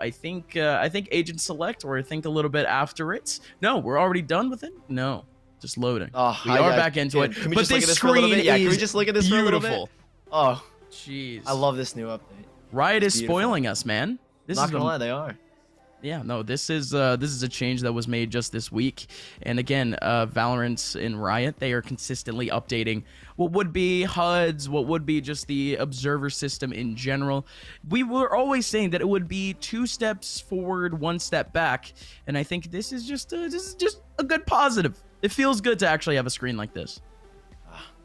I think Agent Select, or I think a little bit after it. No, we're already done with it. No, just loading. Oh, we are back into it. Can we but just look at this this for a little screen bit? Yeah, can we is just look at this beautiful. for a little bit? Oh, jeez. I love this new update. Riot is spoiling us, man. This Not is gonna lie, they are. Yeah, no, this is a change that was made just this week. And again, Valorant and Riot, they are consistently updating what would be HUDs, what would be just the observer system in general. We were always saying that it would be 2 steps forward, 1 step back, and I think this is just a good positive. It feels good to actually have a screen like this.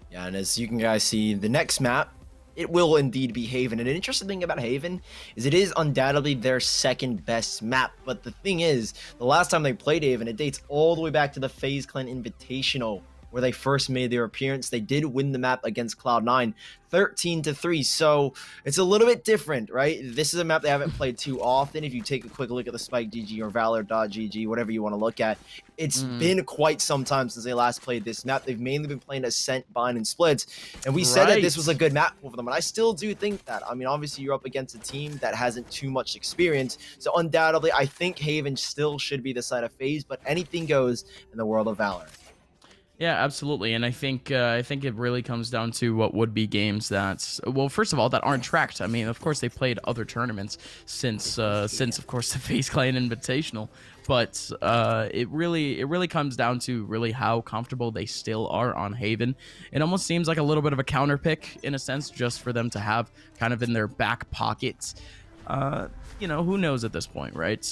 Yeah, and as you can guys see, the next map, it will indeed be Haven. And an interesting thing about Haven is it is undoubtedly their second best map. But the thing is, the last time they played Haven, it dates all the way back to the FaZe Clan Invitational, where they first made their appearance. They did win the map against Cloud9, 13-3. So it's a little bit different, right? This is a map they haven't played too often. If you take a quick look at the Spike GG or Valor.gg, whatever you want to look at, it's been quite some time since they last played this map. They've mainly been playing Ascent, Bind, and Splits. And we said that this was a good map for them. And I still do think that. I mean, obviously, you're up against a team that hasn't too much experience. So undoubtedly, I think Haven still should be the side of FaZe. But anything goes in the world of Valorant. Yeah, absolutely, and I think it really comes down to what would be games that, well, first of all, that aren't tracked. I mean, of course, they played other tournaments since of course the FaZe Clan Invitational, but it really comes down to really how comfortable they still are on Haven. It almost seems like a little bit of a counter pick in a sense, just for them to have kind of in their back pockets. You know, who knows at this point, right?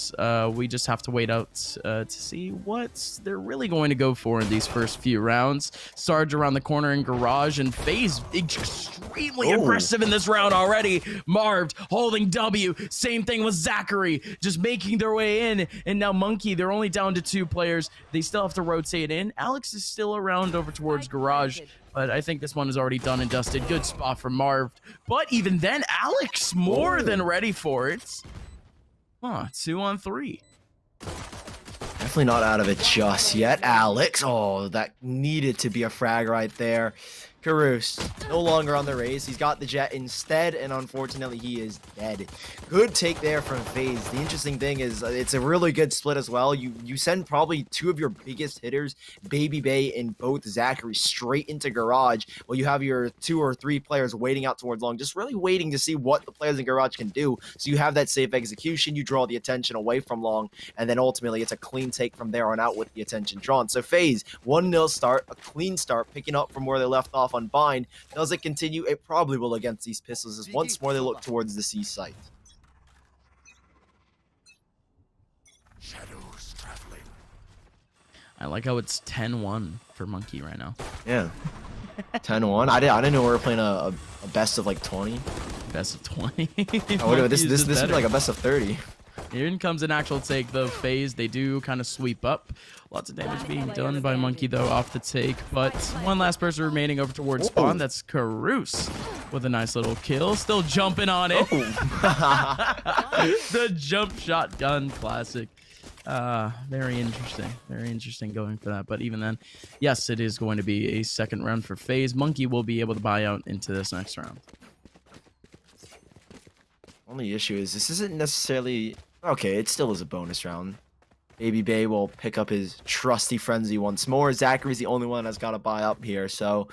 We just have to wait out to see what they're really going to go for in these first few rounds. Sarge around the corner in Garage, and FaZe extremely aggressive in this round already. Marved holding W. Same thing with ZachaREEE, just making their way in. And now MunkE, they're only down to 2 players. They still have to rotate in. Ahlekss is still around over towards Garage, but I think this one is already done and dusted. Good spot for Marved. But even then, Ahlekss more than ready for it. 2-on-3. Definitely not out of it just yet. Ahlekss. Oh, that needed to be a frag right there. Keruse, no longer on the Raze. He's got the Jett instead, and unfortunately, he is dead. Good take there from FaZe. The interesting thing is it's a really good split as well. You send probably 2 of your biggest hitters, BABYBAY and both ZachaREEE, straight into Garage, while you have your 2 or 3 players waiting out towards long, just really waiting to see what the players in Garage can do. So you have that safe execution, you draw the attention away from long, and then ultimately it's a clean take from there on out with the attention drawn. So FaZe, 1-0 start, a clean start, picking up from where they left off on Bind. Does it continue? It probably will against these pistols, as once more they look towards the C site. Shadows traveling. I like how it's 10-1 for MunkE right now. Yeah. 10-1. I didn't know we were playing a best of like 20. Best of 20. Oh, wait, this would be like a best of 30. Here comes an actual take, though. FaZe, they do kind of sweep up. Lots of damage being done by MunkE, though, off the take. But one last person remaining over towards spawn. That's keruse with a nice little kill. Still jumping on it. The jump shotgun classic. Very interesting. Very interesting going for that. But even then, yes, it is going to be a second round for FaZe. MunkE will be able to buy out into this next round. Only issue is this isn't necessarily... Okay, it still is a bonus round. BABYBAY will pick up his trusty frenzy once more. ZachaREE's the only one that's got to buy up here. So,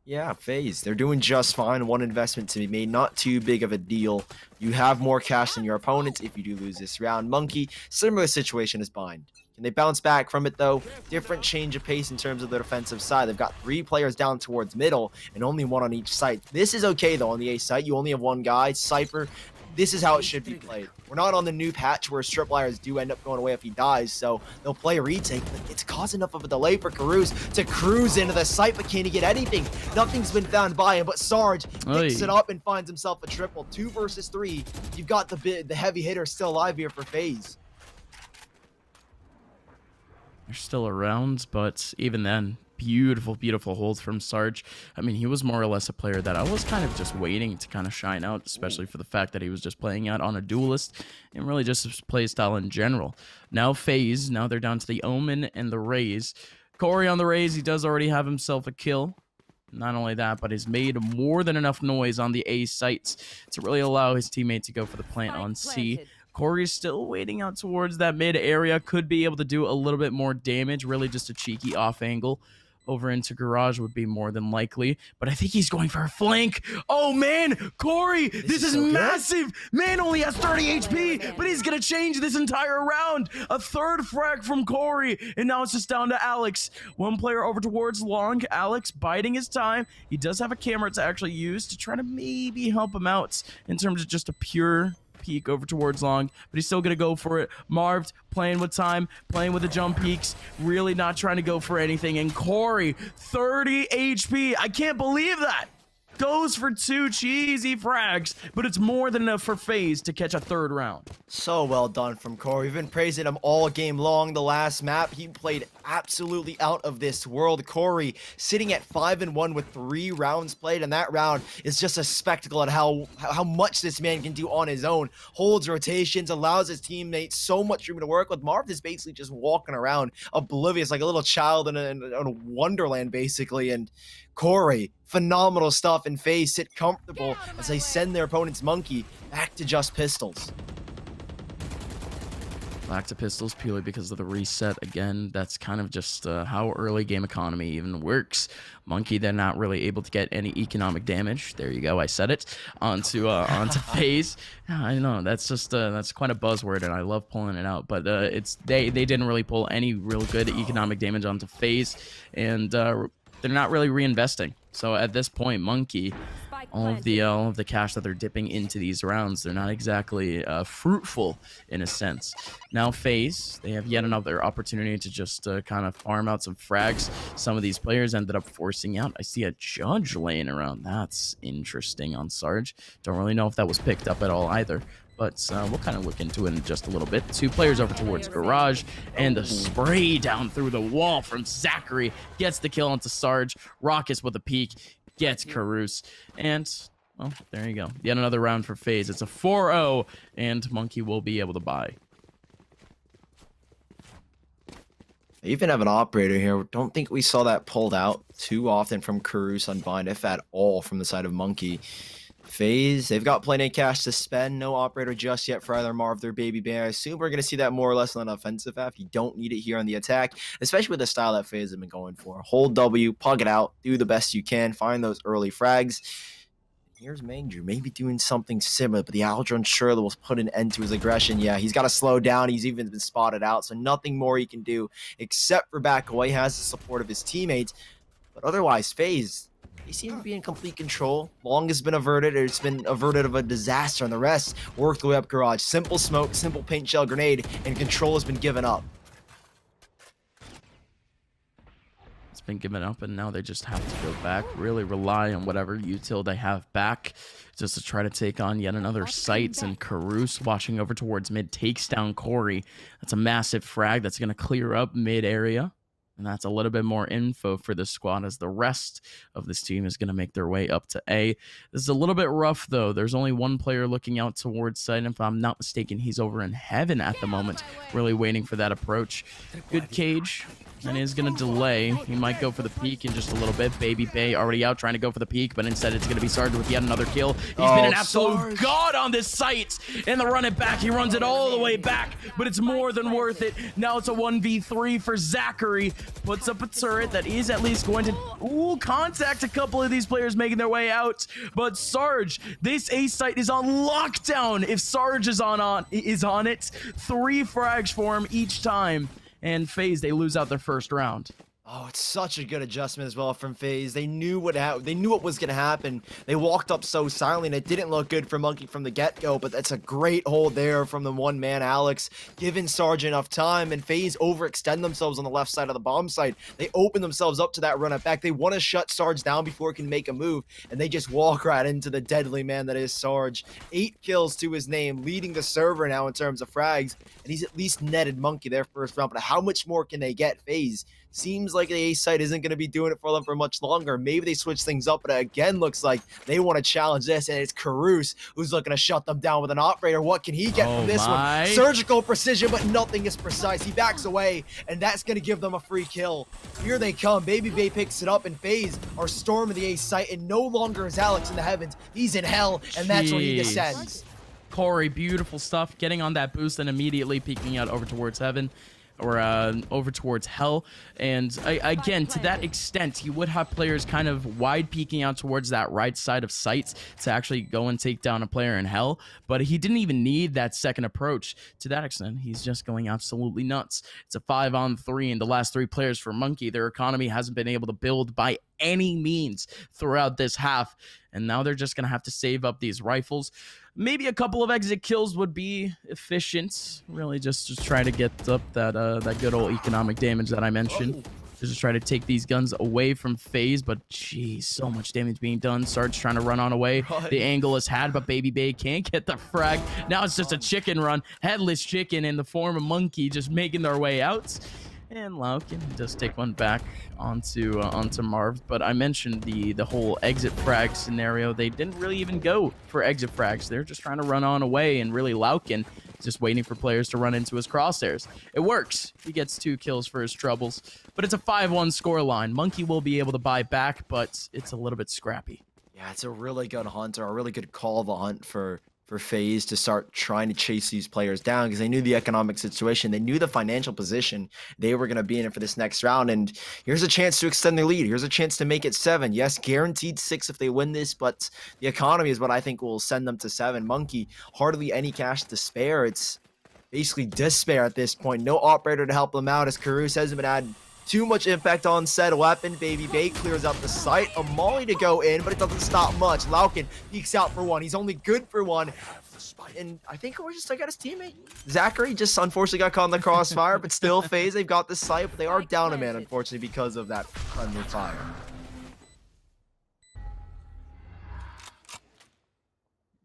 yeah, FaZe, they're doing just fine. One investment to be made, not too big of a deal. You have more cash than your opponents if you do lose this round. MunkE, similar situation as Bind. Can they bounce back from it, though? Different change of pace in terms of the defensive side. They've got 3 players down towards middle and only 1 on each site. This is okay, though, on the A site. You only have 1 guy, Cypher. This is how it should be played. We're not on the new patch where strip liars do end up going away if he dies, so they'll play a retake, but it's caused enough of a delay for keruse to cruise into the site, but can he get anything? Nothing's been found by him, but Sarge picks it up and finds himself a triple. 2 versus 3. You've got the heavy hitter still alive here for FaZe. They're still around, but even then, beautiful, beautiful holds from Sarge. I mean, he was more or less a player that I was kind of just waiting to kind of shine out, especially for the fact that he was just playing out on a duelist and really just his play style in general. Now FaZe, now they're down to the Omen and the Raze. Corey on the Raze, he does already have himself a kill. Not only that, but he's made more than enough noise on the A sites to really allow his teammate to go for the plant on C. Corey's still waiting out towards that mid area. Could be able to do a little bit more damage. Really just a cheeky off angle over into garage would be more than likely, but I think he's going for a flank. Oh man, Corey, this is so massive. Man only has 30 HP, but he's gonna change this entire round. A third frag from Corey, and now it's just down to Ahlekss. One player over towards long. Ahlekss biding his time. He does have a camera to actually use to try to maybe help him out in terms of just a pure peek over towards long, but he's still gonna go for it. Marved playing with time, playing with the jump peaks, really not trying to go for anything. And Corey, 30 HP. I can't believe that. Goes for 2 cheesy frags, but it's more than enough for FaZe to catch a third round. So well done from Corey. We've been praising him all game long. The last map, he played absolutely out of this world. Corey sitting at 5-1 with 3 rounds played, and that round is just a spectacle at how much this man can do on his own. Holds rotations, allows his teammates so much room to work with. Marved is basically just walking around oblivious like a little child in a wonderland, basically. And Corey, phenomenal stuff, and FaZe sit comfortable as they send their opponent's MunkE back to just pistols. Back to pistols purely because of the reset. Again, that's kind of just how early game economy even works. MunkE, they're not really able to get any economic damage. There you go, I said it. Onto FaZe. Yeah, I know, that's just that's quite a buzzword, and I love pulling it out. But they didn't really pull any real good economic damage onto FaZe, and they're not really reinvesting. So at this point, MunkE, all of the cash that they're dipping into these rounds, they're not exactly fruitful in a sense. Now FaZe, they have yet another opportunity to just kind of farm out some frags. Some of these players ended up forcing out. I see a judge laying around. That's interesting on Sarge. Don't really know if that was picked up at all either. But we'll kind of look into it in just a little bit. 2 players over towards garage, and the spray down through the wall from ZachaREEE gets the kill onto Sarge. Rawkus with a peek gets keruse, and well, there you go. Yet another round for FaZe. It's a 4-0, and MunkE will be able to buy. They even have an operator here. Don't think we saw that pulled out too often from keruse on bind, if at all, from the side of MunkE. FaZe, they've got plenty of cash to spend. No operator just yet for either Marved or BABYBAY. I assume we're going to see that more or less on an offensive half. You don't need it here on the attack, especially with the style that FaZe have been going for. Hold W, pug it out, do the best you can, find those early frags. Here's Mangdrew, maybe doing something similar, but the Aldrin surely will put an end to his aggression. Yeah, he's got to slow down. He's even been spotted out, so nothing more he can do except for back away. He has the support of his teammates, but otherwise, FaZe, they seem to be in complete control. Long has been averted. It's been averted of a disaster, and the rest worked their way up garage. Simple smoke, simple paint shell grenade, and control has been given up. It's been given up, and now they just have to go back, really rely on whatever util they have back just to try to take on yet another sites. And keruse watching over towards mid takes down Corey. That's a massive frag that's going to clear up mid area. And that's a little bit more info for this squad, as the rest of this team is going to make their way up to A. This is a little bit rough, though. There's only one player looking out towards site, and if I'm not mistaken, he's over in heaven at the moment, really waiting for that approach. Good cage, and he's going to delay. He might go for the peek in just a little bit. BABYBAY already out trying to go for the peek, but instead it's going to be Sarge with yet another kill. He's been an absolute god on this site, and the run it back. He runs it all the way back, but it's more than worth it. Now it's a 1v3 for ZachaREEE. Puts up a turret that is at least going to contact a couple of these players making their way out. But Sarge, this A site is on lockdown. If Sarge is on it, 3 frags for him each time. And FaZe, they lose out their first round. Oh, it's such a good adjustment as well from FaZe. They knew what was going to happen. They walked up so silently, and it didn't look good for MunkE from the get-go, but that's a great hold there from the one-man Ahlekss, giving Sarge enough time, and FaZe overextend themselves on the left side of the bomb site. They open themselves up to that run it back. They want to shut Sarge down before he can make a move, and they just walk right into the deadly man that is Sarge. 8 kills to his name, leading the server now in terms of frags, and he's at least netted MunkE their first round, but how much more can they get? FaZe seems like the A site isn't going to be doing it for them for much longer. Maybe they switch things up, but it again looks like they want to challenge this, and it's keruse who's looking to shut them down with an operator. What can he get from this one? Surgical precision, but nothing is precise. He backs away, and that's going to give them a free kill. Here they come. BABYBAY picks it up, and FaZe are storming the A site, and no longer is Ahlekss in the heavens. He's in hell, and that's where he descends. Corey, beautiful stuff. Getting on that boost and immediately peeking out over towards heaven. Or over towards hell. And again, to that extent, you would have players kind of wide peeking out towards that right side of sight to actually go and take down a player in hell. But he didn't even need that second approach. To that extent, he's just going absolutely nuts. It's a 5-on-3, and the last 3 players for MunkE, their economy hasn't been able to build by any means throughout this half. And now they're just going to have to save up these rifles. Maybe a couple of exit kills would be efficient. Really just try to get up that good old economic damage that I mentioned. Just try to take these guns away from FaZe. But geez, so much damage being done. Sarge trying to run on away. The angle is had, but BABYBAY can't get the frag. Now it's just a chicken run. Headless chicken in the form of MunkE just making their way out. And laoken does take one back onto Marved. But I mentioned the whole exit frag scenario. They didn't really even go for exit frags. They're just trying to run on away, and really laoken just waiting for players to run into his crosshairs. It works. He gets 2 kills for his troubles. But it's a 5-1 scoreline. MunkE will be able to buy back, but it's a little bit scrappy. Yeah, it's a really good hunt, or a really good call of a hunt for FaZe to start trying to chase these players down, because they knew the economic situation, they knew the financial position they were going to be in for this next round. And here's a chance to extend their lead. Here's a chance to make it 7. Yes, guaranteed 6 if they win this, but the economy is what I think will send them to 7. MunkE, hardly any cash to spare. It's basically despair at this point. No operator to help them out, as keruse hasn't been had too much impact on said weapon. BABYBAY clears out the site. A molly to go in, but it doesn't stop much. laoken peeks out for 1. He's only good for 1. And I think we're just stuck at his teammate. ZachaREEE just unfortunately got caught in the crossfire, but still FaZe, they've got the site, but they are down a man, unfortunately, because of that friendly fire.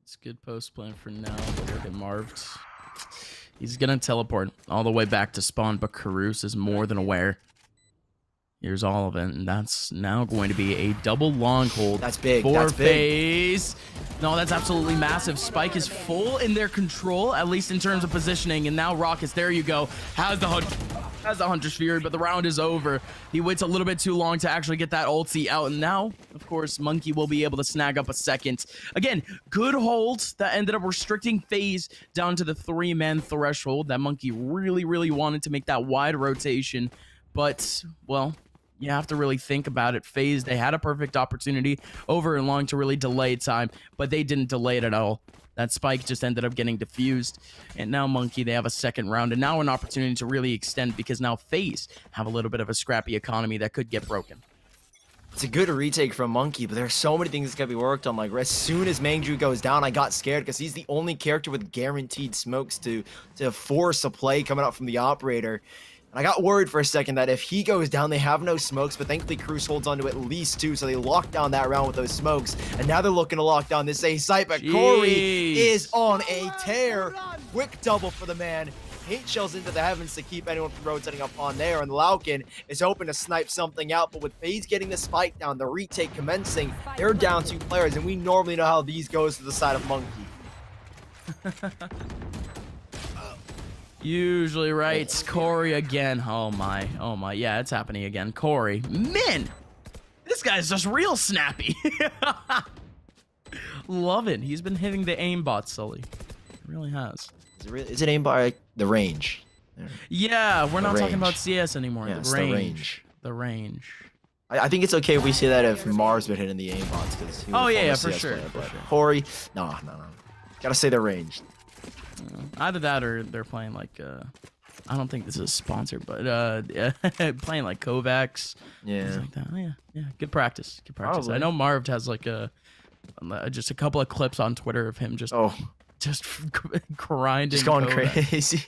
It's good post plan for now, but look at Marved. He's going to teleport all the way back to spawn, but keruse is more than aware. Here's all of it, and that's now going to be a double long hold. That's big. For that's big. FaZe. No, that's absolutely massive. Spike is full in their control, at least in terms of positioning, and now Rawkus, there you go, has the Hunter's Fury, but the round is over. He waits a little bit too long to actually get that ulti out, and now, of course, MunkE will be able to snag up a second. Again, good hold that ended up restricting FaZe down to the 3-man threshold that MunkE really wanted to make that wide rotation, but, well, you have to really think about it. FaZe, they had a perfect opportunity over and long to really delay time, but they didn't delay it at all. That spike just ended up getting diffused. And now MunkE, they have a second round, and now an opportunity to really extend, because now FaZe have a little bit of a scrappy economy that could get broken. It's a good retake from MunkE, but there are so many things that can be worked on. Like, as soon as Mangdrew goes down, I got scared, because he's the only character with guaranteed smokes to force a play coming out from the operator. And I got worried for a second that if he goes down, they have no smokes, but thankfully keruse holds on to at least 2, so they lock down that round with those smokes. And now they're looking to lock down this A site, but Corey is on a tear. Quick double for the man. Paint shells into the heavens to keep anyone from rotating up on there, and laoken is hoping to snipe something out, but with FaZe getting the spike down, the retake commencing, they're down 2 players, and we normally know how these goes to the side of MunkE. Usually, right? It's Corey again. Oh my. Yeah, it's happening again. Corey. Man! This guy's just real snappy. Love it. He's been hitting the aimbot, Sully. He really has. Is it aimbot, like, the range? Yeah, we're not talking about CS anymore. Yeah, the range. The range. I think it's okay if we say that if Marv's been hitting the aimbots, because yeah, for sure. Corey, no. Gotta say the range. Either that or they're playing like I don't think this is sponsored, but playing like Kovacs. Yeah. Like that. Oh, yeah. Good practice. Probably. I know Marved has like just a couple of clips on Twitter of him just grinding. Just going Kovacs. crazy.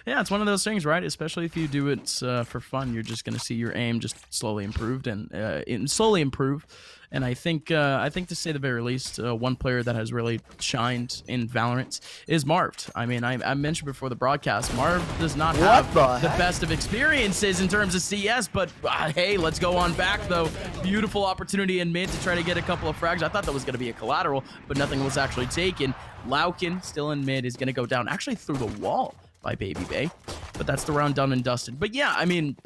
Yeah, it's one of those things, right? Especially if you do it for fun, you're just gonna see your aim just slowly improved and slowly improve. And I think to say the very least, one player that has really shined in Valorant is Marved. I mean, I mentioned before the broadcast, Marved does not have the best of experiences in terms of CS, but hey, let's go on back though. Beautiful opportunity in mid to try to get a couple of frags. I thought that was gonna be a collateral, but nothing was actually taken. laoken still in mid is gonna go down actually through the wall by BABYBAY, but that's the round done and dusted. But yeah, I mean,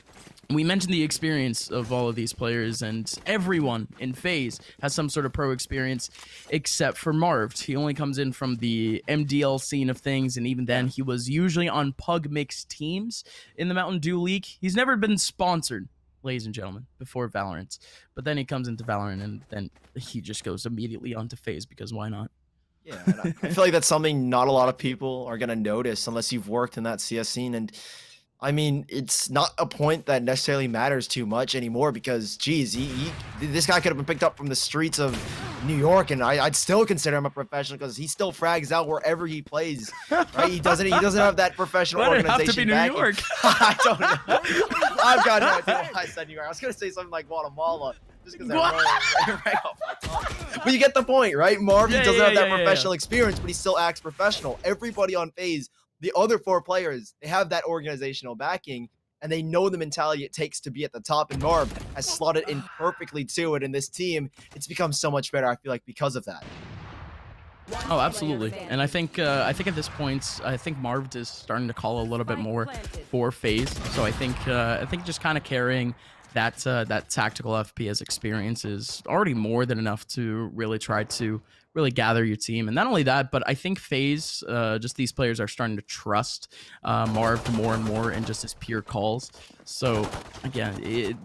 we mentioned the experience of all of these players, and everyone in FaZe has some sort of pro experience except for Marved. He only comes in from the MDL scene of things, and even then he was usually on pug mix teams in the Mountain Dew League. He's never been sponsored, ladies and gentlemen, before Valorant, but then he comes into Valorant and then he just goes immediately onto FaZe because why not? Yeah, and I feel like that's something not a lot of people are gonna notice unless you've worked in that CS scene. And I mean, it's not a point that necessarily matters too much anymore because, geez, this guy could have been picked up from the streets of New York, and I'd still consider him a professional because he still frags out wherever he plays. Right? He doesn't have that professional organization. Why did it have to be New York? I don't know. I've got no idea why I said New York. I was gonna say something like Guatemala. Just because right off my tongue. But you get the point, right? Marved doesn't have that professional experience, but he still acts professional. Everybody on FaZe, the other 4 players, they have that organizational backing, and they know the mentality it takes to be at the top. And Marved has slotted in perfectly to it. In this team, it's become so much better, I feel like, because of that. Oh, absolutely. And I think at this point, I think Marved is starting to call a little bit more for FaZe. So I think just kind of carrying that tactical FPS experience is already more than enough to really try to gather your team. And not only that, but I think FaZe, just these players are starting to trust Marved more and more in just his pure calls. So again,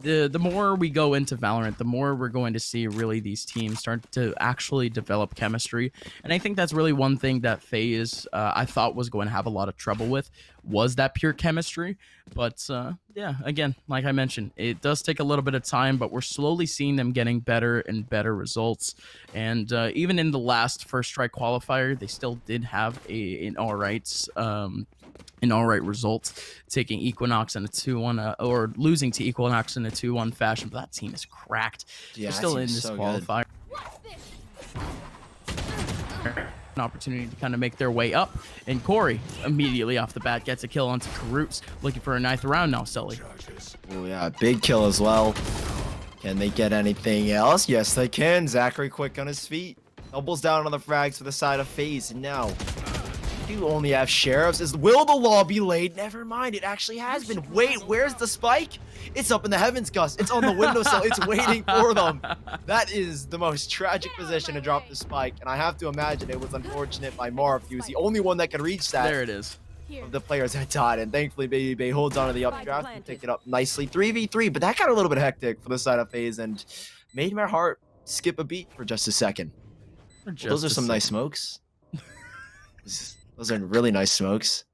the more we go into Valorant, the more we're going to see really these teams start to actually develop chemistry. And I think that's really one thing that FaZe I thought was going to have a lot of trouble with, was that pure chemistry. But yeah, again, like I mentioned, it does take a little bit of time, but we're slowly seeing them getting better and better results. And even in the last first strike qualifier, they still did have an all right result, taking Equinox in a 2-1 or losing to Equinox in a 2-1 fashion. But that team is cracked. Yeah, they're still in this qualifier. An opportunity to kind of make their way up, and Corey immediately off the bat gets a kill onto keruse, looking for a 9th round now. Sully. Oh yeah, big kill as well. Can they get anything else? Yes, they can. ZachaREEE quick on his feet, doubles down on the frags for the side of FaZe, and now you only have sheriffs. Will the law be laid? Never mind, it actually has been. Wait, where's the spike? It's up in the heavens, Gus. It's on the windowsill. It's waiting for them. That is the most tragic position to drop the spike, and I have to imagine it was unfortunate by Marved. He was the only one that could reach that. There it is. Of the players that died, and thankfully BABYBAY holds on to the updraft and picked it up nicely. 3v3, but that got a little bit hectic for the side of FaZe and made my heart skip a beat for just a second. Those are some nice smokes. Those are really nice smokes.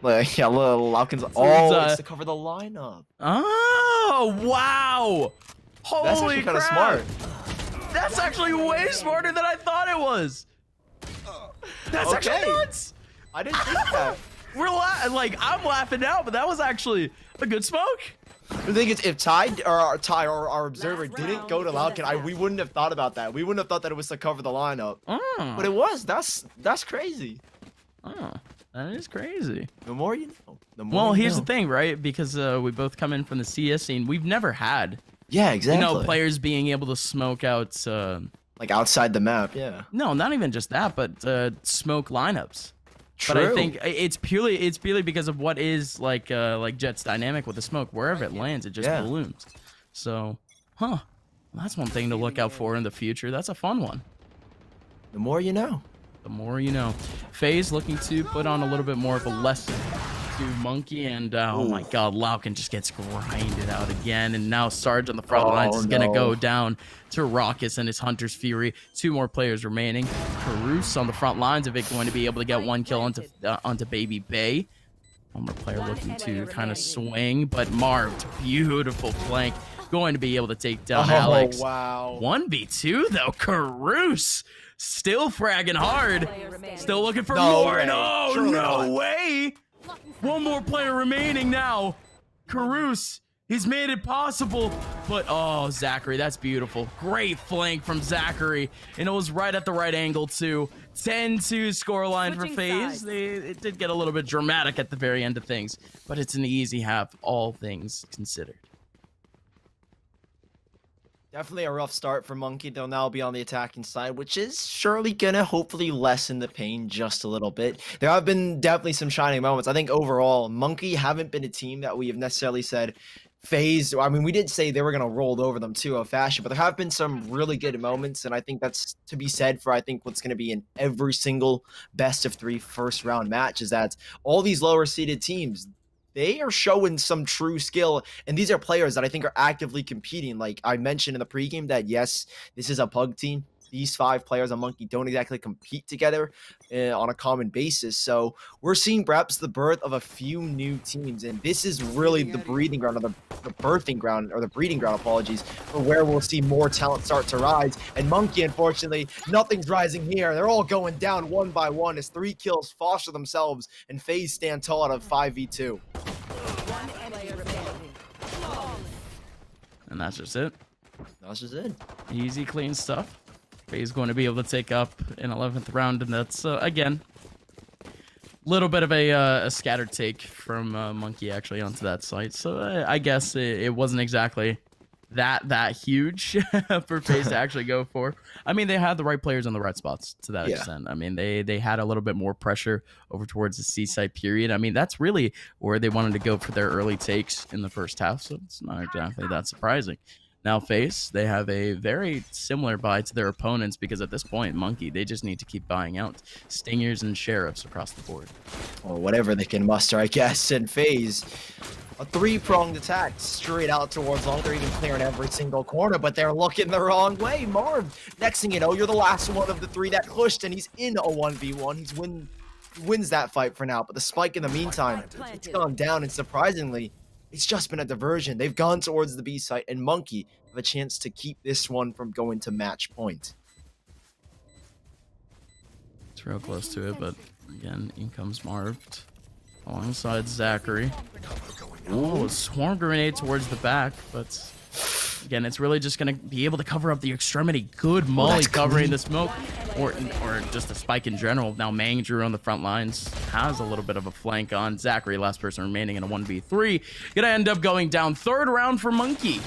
Like, yeah, laoken's it's to cover the lineup. Oh, wow. Holy That's actually kind of smart. That's actually way smarter than I thought it was. That's actually nuts. I didn't think that. I'm laughing now, but that was actually a good smoke. The thing is, if Ty or our observer didn't go to laoken, we wouldn't have thought about that. We wouldn't have thought that it was to cover the lineup. But it was. That's crazy. Oh, that is crazy. The more you know. Well, here's the thing, right? Because we both come in from the CS scene. We've never had, players being able to smoke out, like outside the map. Yeah. No, not even just that, but smoke lineups. True. But I think it's purely because of what is like Jett's dynamic with the smoke. Wherever it lands, it just balloons. So, that's one thing to look out for in the future. That's a fun one. The more you know. The more you know. FaZe looking to put on a little bit more of a lesson to MunkE, and oh my god, laoken just gets grinded out again, and now Sarge on the front lines is gonna go down to Rawkus and his Hunter's Fury. 2 more players remaining. Keruse on the front lines of it, going to be able to get 1 kill onto BABYBAY. One more player looking to kind of swing, but Marved, beautiful flank, going to be able to take down Ahlekss. Wow. 1v2 though, keruse. Still fragging hard. Still looking for more. Way. No way. 1 more player remaining now. keruse. He's made it possible. But, oh, ZachaREEE, that's beautiful. Great flank from ZachaREEE. And it was right at the right angle, too. 10-2 scoreline for FaZe. It did get a little bit dramatic at the very end of things. But it's an easy half, all things considered. Definitely a rough start for MunkE. They'll now be on the attacking side, which is surely gonna hopefully lessen the pain just a little bit. There have been definitely some shining moments. I think overall, MunkE haven't been a team that we have necessarily said FaZe. I mean, we did say they were gonna roll over them too of fashion, but there have been some really good moments, and I think that's to be said for I think what's gonna be in every single best of 3 first round match is that all these lower seeded teams, they are showing some true skill, and these are players that I think are actively competing. Like I mentioned in the pregame that yes, this is a pug team. These 5 players on MunkE don't exactly compete together on a common basis. So we're seeing perhaps the birth of a few new teams, and this is really the breeding ground, or the birthing ground, or the breeding ground, apologies, for where we'll see more talent start to rise. And MunkE, unfortunately, nothing's rising here. They're all going down one by one as 3 kills foster themselves, and FaZe stand tall out of 5v2. And that's just it. That's just it. Easy, clean stuff. FaZe going to be able to take up an 11th round, and that's, again, a little bit of a scattered take from MunkE actually onto that site. So I guess it wasn't exactly that huge for FaZe to actually go for. I mean, they had the right players on the right spots to that extent. I mean, they had a little bit more pressure over towards the C site period. I mean, that's really where they wanted to go for their early takes in the first half, so it's not exactly that surprising. Now FaZe, they have a very similar buy to their opponents because at this point, MunkE, they just need to keep buying out Stingers and Sheriffs across the board. Or whatever they can muster, I guess. And FaZe, a 3-pronged attack straight out towards long. They're even clearing every single corner, but they're looking the wrong way. Marved, next thing you know, you're the last one of the 3 that pushed, and he's in a 1v1. He wins that fight for now, but the spike in the meantime, it's gone down, and surprisingly, it's just been a diversion. They've gone towards the B site, and MunkE have a chance to keep this one from going to match point. It's real close to it, but again, in comes Marved alongside ZachaREEE. Oh, a swarm grenade towards the back, but again, it's really just going to be able to cover up the extremity. Good molly covering the smoke, or just a spike in general. Now Mangdrew on the front lines has a little bit of a flank on ZachaREEE, last person remaining in a 1v3. Gonna end up going down. 3rd round for MunkE.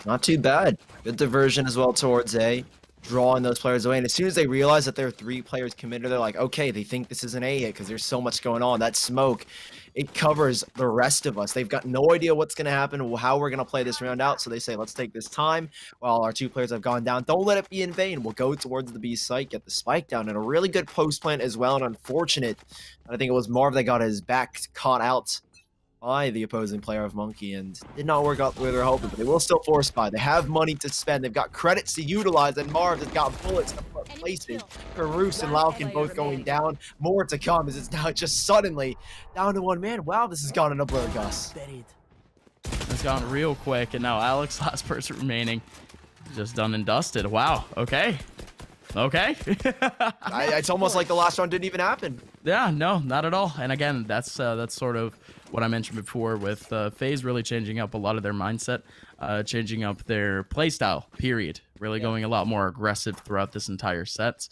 Not too bad. Good diversion as well towards A, drawing those players away. And as soon as they realize that there are 3 players committed, they're like, okay, they think this is an A hit because there's so much going on. That smoke, it covers the rest of us. They've got no idea what's going to happen, how we're going to play this round out. So they say, let's take this time while our 2 players have gone down. Don't let it be in vain. We'll go towards the B site, get the spike down, and a really good post plant as well. And unfortunate, I think it was Marv that got his back caught out by the opposing player of MunkE, and did not work out the way they're hoping, but they will still force buy. They have money to spend. They've got credits to utilize, and Marv has got bullets to put places. Keruse and laoken both going down. More to come as it's now just suddenly down to 1 man. Wow, this has gone in a blur, Gus. It's gone real quick, and now Ahlekss, last person remaining, just done and dusted. Wow, okay. Okay. It's almost like the last round didn't even happen. Yeah, no, not at all. And again, that's sort of what I mentioned before with FaZe really changing up a lot of their mindset, changing up their playstyle, period. Really going a lot more aggressive throughout this entire set.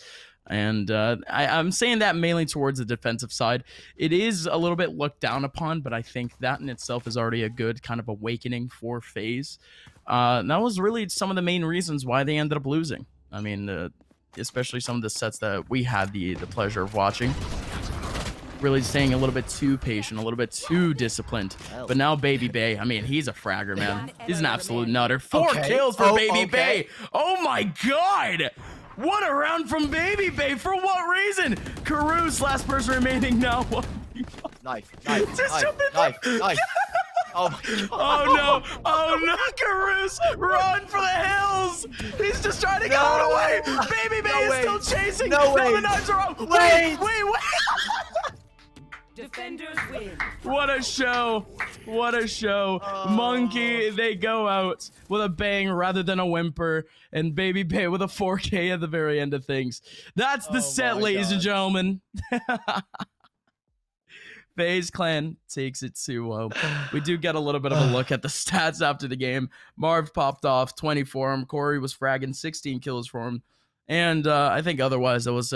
And I'm saying that mainly towards the defensive side. It is a little bit looked down upon, but I think that in itself is already a good kind of awakening for FaZe. That was really some of the main reasons why they ended up losing. I mean, especially some of the sets that we had the pleasure of watching. Really staying a little bit too patient, a little bit too disciplined. But now BABYBAY, I mean, he's a fragger, man. He's an absolute nutter. 4 kills for BABYBAY. Oh my god! What a round from BABYBAY. For what reason? Keruse, last person remaining now. Knife. Oh my god. Oh no. Oh no, Keruse. Run for the hills. He's just trying to get away. BABYBAY is still chasing. No way. The knives are up. Wait. Defenders win. What a show. What a show. MunkE, they go out with a bang rather than a whimper. And BABYBAY with a 4K at the very end of things. That's the set, ladies and gentlemen. FaZe Clan takes it 2-0. We do get a little bit of a look at the stats after the game. Marv popped off 20 for him. Corey was fragging 16 kills for him. And I think otherwise it was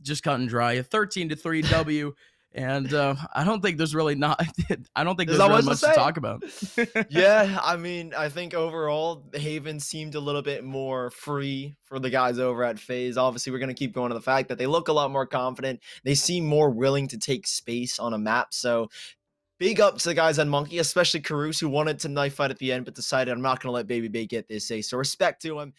just cut and dry. A 13-3 W. And I don't think there's really not. I don't think There's there's not really much to much to say. talk about. Yeah, I mean, I think overall Haven seemed a little bit more free for the guys over at FaZe. Obviously, we're gonna keep going to the fact that they look a lot more confident. They seem more willing to take space on a map. So big up to the guys on MunkE, especially keruse, who wanted to knife fight at the end, but decided I'm not gonna let BABYBAY get this ace. So respect to him.